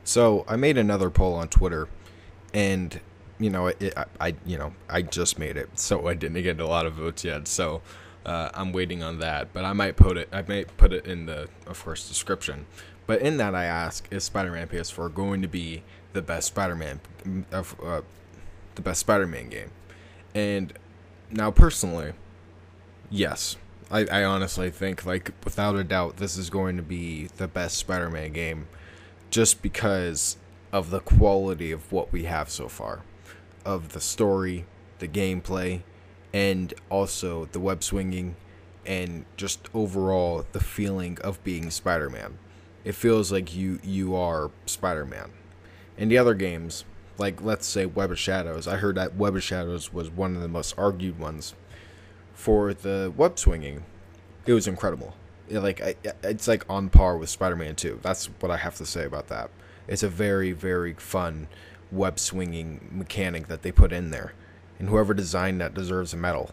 So I made another poll on Twitter, and I just made it, so I didn't get a lot of votes yet. So I'm waiting on that, but I might put it in the, of course, description. But in that, I ask: is Spider-Man PS4 going to be the best Spider-Man game? And now, personally, yes. I honestly think, like, without a doubt, this is going to be the best Spider-Man game, just because of the quality of what we have so far, of the story, the gameplay, and also the web swinging, and just overall the feeling of being Spider-Man. It feels like you are Spider-Man. In the other games, like, let's say Web of Shadows, I heard that Web of Shadows was one of the most argued ones. For the web swinging, it was incredible. It's like on par with Spider-Man 2. That's what I have to say about that. It's a very, very fun web swinging mechanic that they put in there. And whoever designed that deserves a medal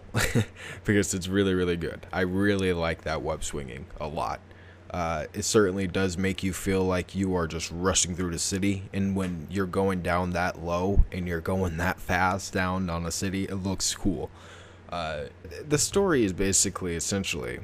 because it's really, really good. I really like that web swinging a lot. It certainly does make you feel like you are just rushing through the city. And when you're going down that low and you're going that fast down on a city, it looks cool. The story is basically, essentially,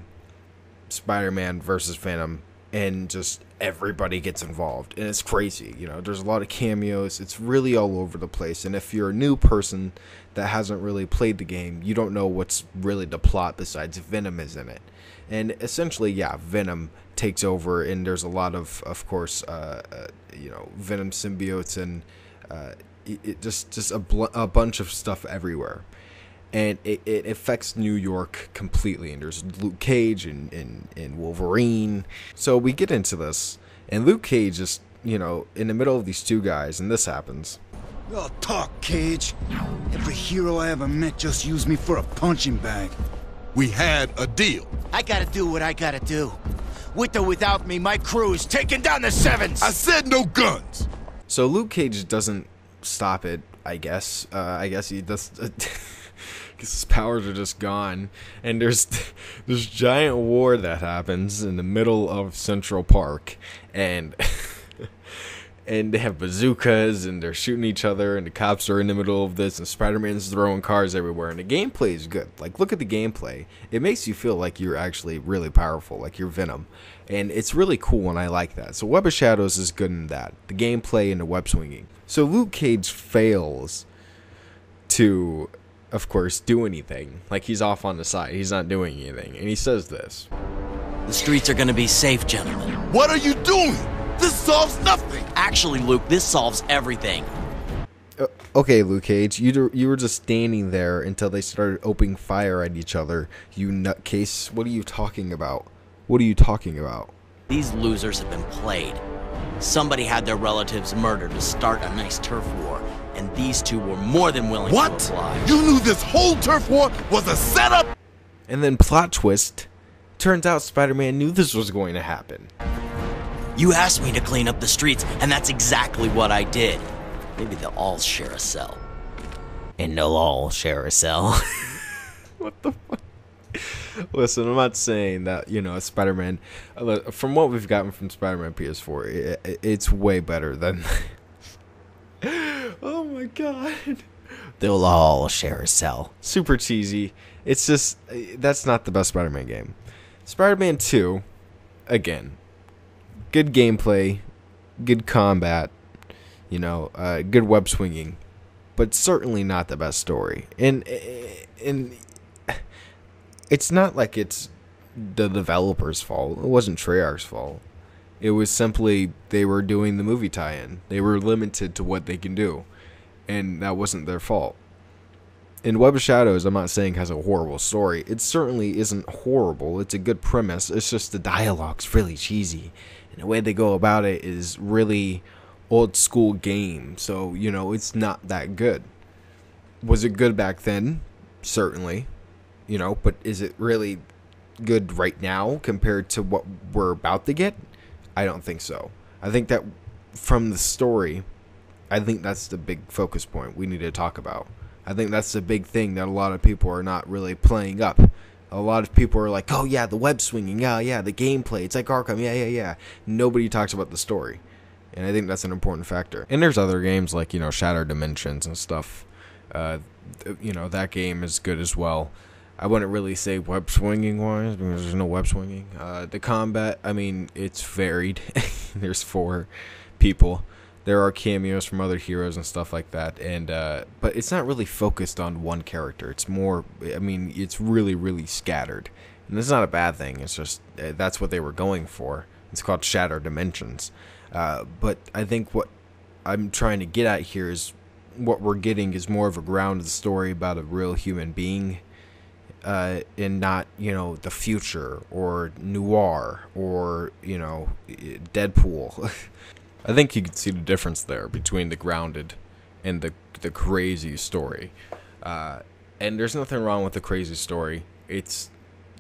Spider-Man versus Venom, and just everybody gets involved, and it's crazy. There's a lot of cameos. It's really all over the place, and if you're a new person that hasn't really played the game, you don't know what's really the plot besides Venom is in it. And essentially, yeah, Venom takes over, and there's a lot of course, Venom symbiotes, and just a bunch of stuff everywhere. And it affects New York completely. And there's Luke Cage and Wolverine. So we get into this. And Luke Cage is, in the middle of these two guys. And this happens. Oh, talk, Cage. Every hero I ever met just used me for a punching bag. We had a deal. I gotta do what I gotta do. With or without me, my crew is taking down the Sevens. I said no guns. So Luke Cage doesn't stop it, I guess. I guess he does... because his powers are just gone, and there's this giant war that happens in the middle of Central Park, and and they have bazookas, and they're shooting each other, and the cops are in the middle of this, and Spider-Man's throwing cars everywhere, and the gameplay is good. Like, look at the gameplay. It makes you feel like you're actually really powerful, like you're Venom, and it's really cool, and I like that. So Web of Shadows is good in that, the gameplay and the web swinging. So Luke Cage fails to, of course, do anything. Like, he's off on the side. He's not doing anything. And he says this. The streets are gonna be safe, gentlemen. What are you doing? This solves nothing. Actually, Luke, this solves everything. Okay, Luke Cage, you were just standing there until they started opening fire at each other. You nutcase. What are you talking about? What are you talking about? These losers have been played. Somebody had their relatives murdered to start a nice turf war. And these two were more than willing to apply. You knew this whole turf war was a setup? And then plot twist. Turns out Spider-Man knew this was going to happen. You asked me to clean up the streets, and that's exactly what I did. Maybe they'll all share a cell. And they'll all share a cell. What the fuck? Listen, I'm not saying that, Spider-Man... From what we've gotten from Spider-Man PS4, it's way better than... Oh my god. They'll all share a cell. Super cheesy. It's just, that's not the best Spider-Man game. Spider-Man 2, again, good gameplay, good combat, good web swinging, but certainly not the best story. And it's not like it's the developer's fault. It wasn't Treyarch's fault. It was simply they were doing the movie tie-in. They were limited to what they can do. And that wasn't their fault. And Web of Shadows, I'm not saying has a horrible story. It certainly isn't horrible. It's a good premise. It's just the dialogue's really cheesy. And the way they go about it is really old school game. So, it's not that good. Was it good back then? Certainly. But is it really good right now compared to what we're about to get? I don't think so. I think that from the story, I think that's the big focus point we need to talk about. I think that's the big thing that a lot of people are not really playing up. A lot of people are like, oh yeah, the web swinging, yeah, the gameplay, it's like Arkham, yeah. Nobody talks about the story. And I think that's an important factor. And there's other games like, Shattered Dimensions and stuff. That game is good as well. I wouldn't really say web swinging wise because there's no web swinging. The combat, it's varied. There's 4 people. There are cameos from other heroes and stuff like that. And but it's not really focused on one character. It's more, it's really, really scattered. And that's not a bad thing. It's just that's what they were going for. It's called Shattered Dimensions. But I think what I'm trying to get at here is what we're getting is more of a grounded story about a real human being, and not, the future or noir or, Deadpool. I think you can see the difference there between the grounded and the crazy story. And there's nothing wrong with the crazy story.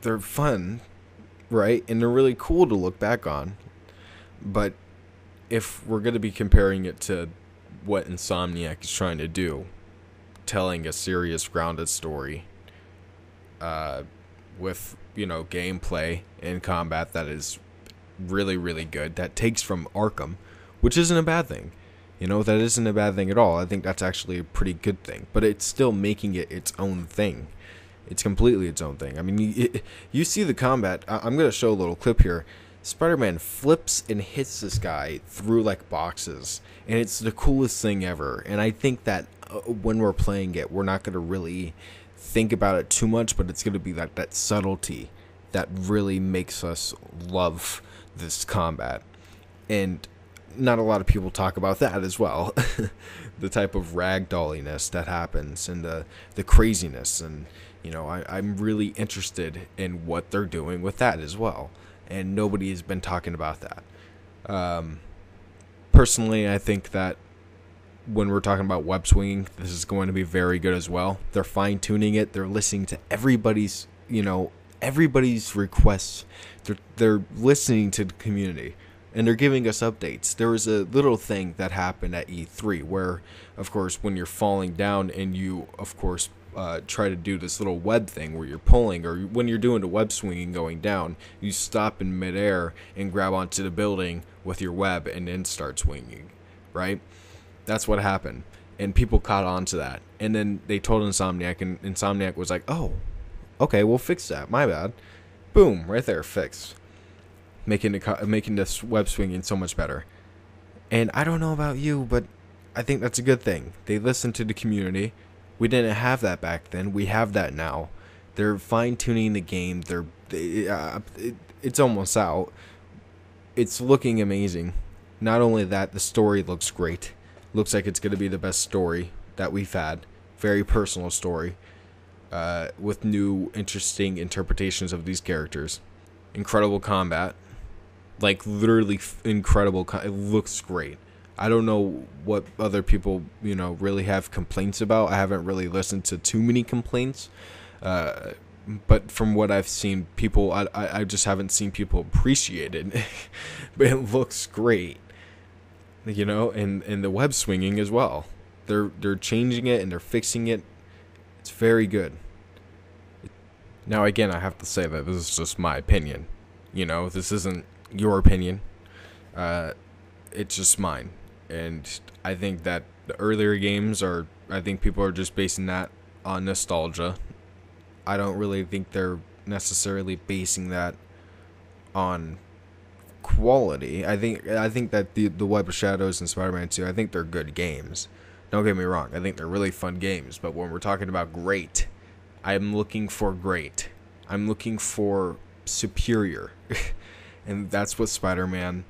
They're fun, right? And they're really cool to look back on. But if we're going to be comparing it to what Insomniac is trying to do, telling a serious, grounded story, with, gameplay and combat that is really, really good, that takes from Arkham, which isn't a bad thing. That isn't a bad thing at all. I think that's actually a pretty good thing. But it's still making it its own thing. It's completely its own thing. You see the combat. I'm going to show a little clip here. Spider-Man flips and hits this guy through like boxes, and it's the coolest thing ever. And I think that when we're playing it, we're not going to really think about it too much, but it's going to be like that subtlety that really makes us love this combat. And not a lot of people talk about that as well. The type of ragdolliness that happens and the craziness, and I'm really interested in what they're doing with that as well. And nobody has been talking about that. Personally, I think that when we're talking about web swinging, this is going to be very good as well. They're fine-tuning it. They're listening to everybody's requests. They're listening to the community, and they're giving us updates. There was a little thing that happened at E3 where, of course, when you're falling down and you, of course, try to do this little web thing where you're pulling, or when you're doing the web swinging going down, you stop in midair and grab onto the building with your web and then start swinging, right? That's what happened, and people caught on to that, and then they told Insomniac, and Insomniac was like, oh, okay, we'll fix that, my bad. Boom, right there, fixed. Making this web swinging so much better. And I don't know about you, but I think that's a good thing. They listened to the community. We didn't have that back then. We have that now. They're fine-tuning the game. It's almost out. It's looking amazing. Not only that, the story looks great. Looks like it's going to be the best story that we've had. Very personal story. With new, interesting interpretations of these characters. Incredible combat. Like, literally incredible. It looks great. I don't know what other people, really have complaints about. I haven't really listened to too many complaints. But from what I've seen, people, I just haven't seen people appreciate it. But it looks great. And the web swinging as well. They're changing it and they're fixing it. It's very good. Now, again, I have to say that this is just my opinion. This isn't your opinion. It's just mine. And I think that the earlier games I think people are just basing that on nostalgia. I don't really think they're necessarily basing that on quality. I think that the Web of Shadows and Spider-Man 2, I think they're good games. Don't get me wrong. I think they're really fun games. But when we're talking about great, I'm looking for great. I'm looking for superior. And that's what Spider-Man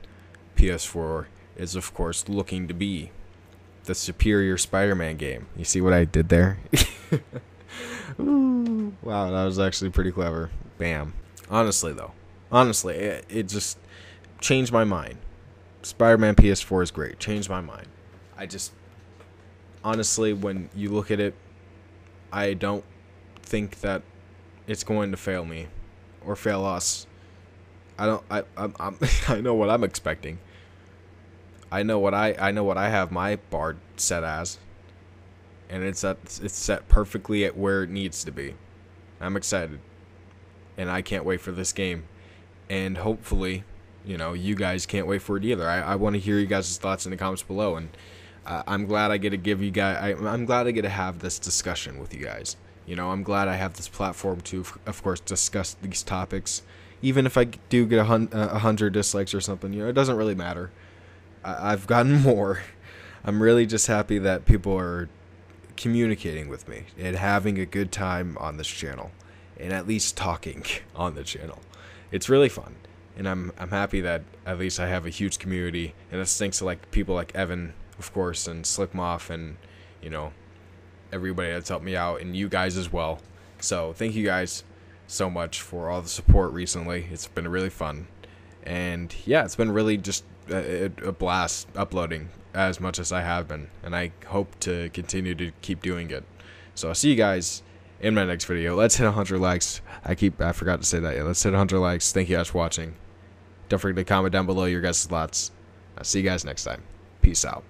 PS4 is, of course, looking to be. The superior Spider-Man game. You see what I did there? Ooh, wow, that was actually pretty clever. Bam. Honestly, it just changed my mind. Spider-Man PS4 is great. Changed my mind. Honestly, when you look at it, I don't think that it's going to fail me or fail us. I know what I'm expecting. I know what I have my bar set as, and it's set perfectly at where it needs to be. I'm excited, and I can't wait for this game. And hopefully, you know, you guys can't wait for it either. I want to hear you guys' thoughts in the comments below, and I'm glad I get to give you guys. I'm glad I get to have this discussion with you guys. You know, I'm glad I have this platform to, of course, discuss these topics. Even if I do get 100 dislikes or something, you know, it doesn't really matter. I've gotten more. I'm really just happy that people are communicating with me and having a good time on this channel, and at least talking on the channel. It's really fun, and I'm happy that at least I have a huge community, and it's thanks to like people like Evan, of course, and Slickmoff, and you know, everybody that's helped me out, and you guys as well. So thank you guys so much for all the support recently. It's been really fun, and yeah, it's been really just a blast uploading as much as I have been, and I hope to continue to keep doing it. So I'll see you guys in my next video. Let's hit 100 likes. I forgot to say that. Yeah, let's hit 100 likes. Thank you guys for watching. Don't forget to comment down below your guys' thoughts. I'll see you guys next time. Peace out.